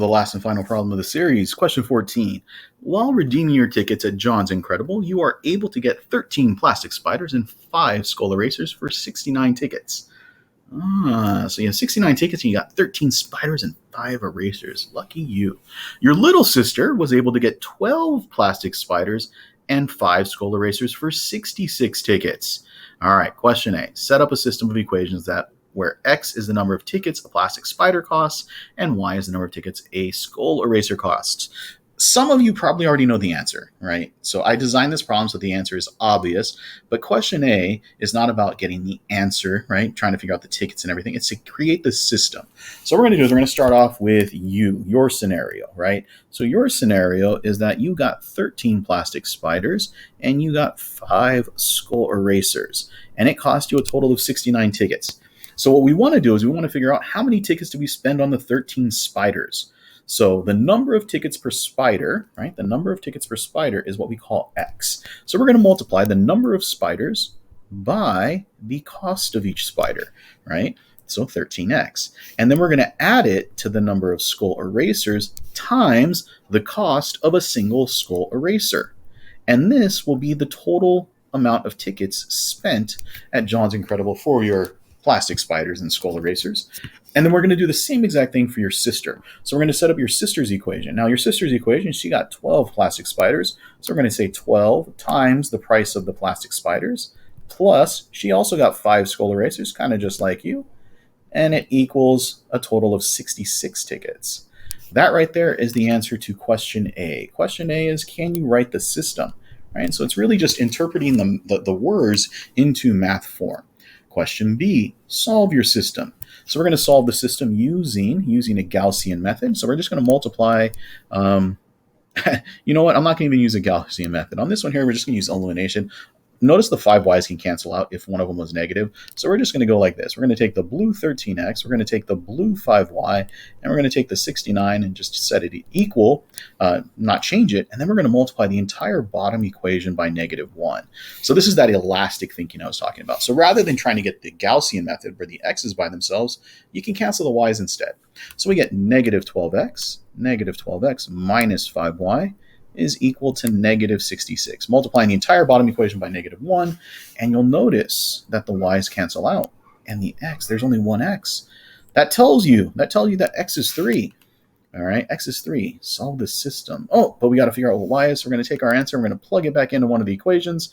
The last and final problem of the series, question 14. While redeeming your tickets at John's Incredible, you are able to get 13 plastic spiders and 5 skull erasers for 69 tickets. So you have 69 tickets and you got 13 spiders and 5 erasers. Lucky you. Your little sister was able to get 12 plastic spiders and 5 skull erasers for 66 tickets. All right, question A. Set up a system of equations where X is the number of tickets a plastic spider costs and Y is the number of tickets a skull eraser costs. Some of you probably already know the answer, right? So I designed this problem so the answer is obvious, but question A is not about getting the answer, right? Trying to figure out the tickets and everything. It's to create the system. So what we're going to do is we're going to start off with your scenario, right? So your scenario is that you got 13 plastic spiders and you got 5 skull erasers, and it cost you a total of 69 tickets. So what we want to do is we want to figure out how many tickets do we spend on the 13 spiders. So the number of tickets per spider, right? The number of tickets per spider is what we call X. So we're going to multiply the number of spiders by the cost of each spider, right? So 13x. And then we're going to add it to the number of skull erasers times the cost of a single skull eraser. And this will be the total amount of tickets spent at John's Incredible for your plastic spiders and skull erasers. And then we're going to do the same exact thing for your sister. So we're going to set up your sister's equation. Now, your sister's equation, she got 12 plastic spiders. So we're going to say 12 times the price of the plastic spiders, plus she also got 5 skull erasers, kind of just like you. And it equals a total of 66 tickets. That right there is the answer to question A. Question A is, can you write the system? Right? So it's really just interpreting the words into math form. Question B, solve your system. So we're going to solve the system using a Gaussian method. So we're just going to multiply. You know what? I'm not going to even use a Gaussian method. On this one here, we're just going to use elimination. Notice the 5 y's can cancel out if one of them was negative. So we're just going to go like this. We're going to take the blue 13x, we're going to take the blue 5y, and we're going to take the 69 and just set it equal, not change it, and then we're going to multiply the entire bottom equation by -1. So this is that elastic thinking I was talking about. So rather than trying to get the Gaussian method where the x's by themselves, you can cancel the y's instead. So we get -12x minus 5y is equal to -66. Multiplying the entire bottom equation by -1, and you'll notice that the y's cancel out, and the x, there's only one x. That tells you that x is 3. All right, x is 3. Solve the system. Oh, but we got to figure out what y is. So we're going to take our answer, we're going to plug it back into one of the equations.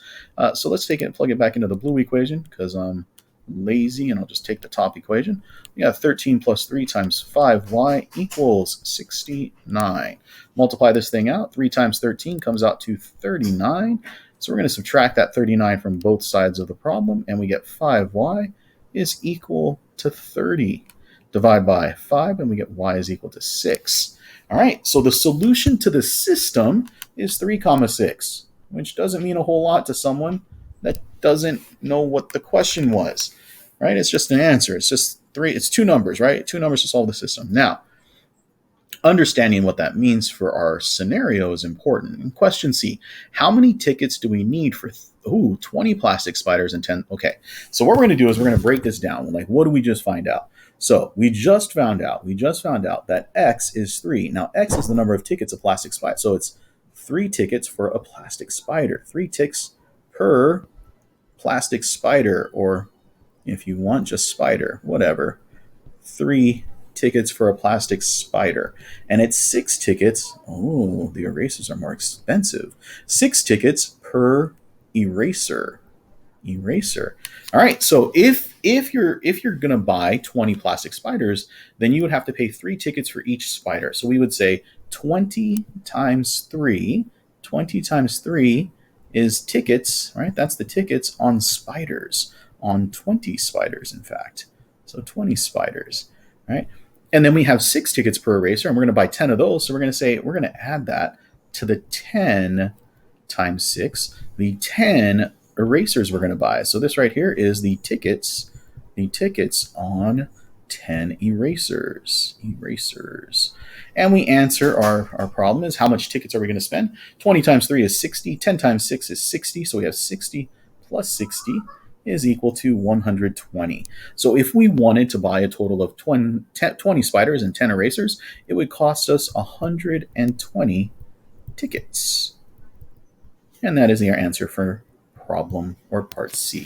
So let's take it and plug it back into the blue equation, because I'm lazy, and I'll just take the top equation. We got 13 plus 3 times 5y equals 69. Multiply this thing out. 3 times 13 comes out to 39. So we're going to subtract that 39 from both sides of the problem, and we get 5y is equal to 30. Divide by 5, and we get y is equal to 6. All right, so the solution to the system is 3, 6, which doesn't mean a whole lot to someone that doesn't know what the question was, right? It's just an answer. It's just 3. It's 2 numbers, right? 2 numbers to solve the system. Now, understanding what that means for our scenario is important. In question C, how many tickets do we need for 20 plastic spiders and 10? Okay, so what we're going to do is we're going to break this down. Like, what do we just find out? So we just found out that X is 3. Now, X is the number of tickets a plastic spider. So it's 3 tickets for a plastic spider. 3 ticks per plastic spider, or if you want just spider, whatever. 3 tickets for a plastic spider. And it's 6 tickets. Oh, the erasers are more expensive. 6 tickets per eraser. All right, so if you're going to buy 20 plastic spiders, then you would have to pay 3 tickets for each spider. So we would say 20 times 3 is tickets, right? That's the tickets on spiders, on 20 spiders, in fact. So 20 spiders, right? And then we have 6 tickets per eraser, and we're going to buy 10 of those. So we're going to say, we're going to add that to the 10 times 6, the 10 erasers we're going to buy. So this right here is the tickets on 10 erasers. And we answer our problem is, how much tickets are we going to spend? 20 times 3 is 60. 10 times 6 is 60. So we have 60 plus 60 is equal to 120. So if we wanted to buy a total of 20 spiders and 10 erasers, it would cost us 120 tickets. And that is our answer for problem or part C.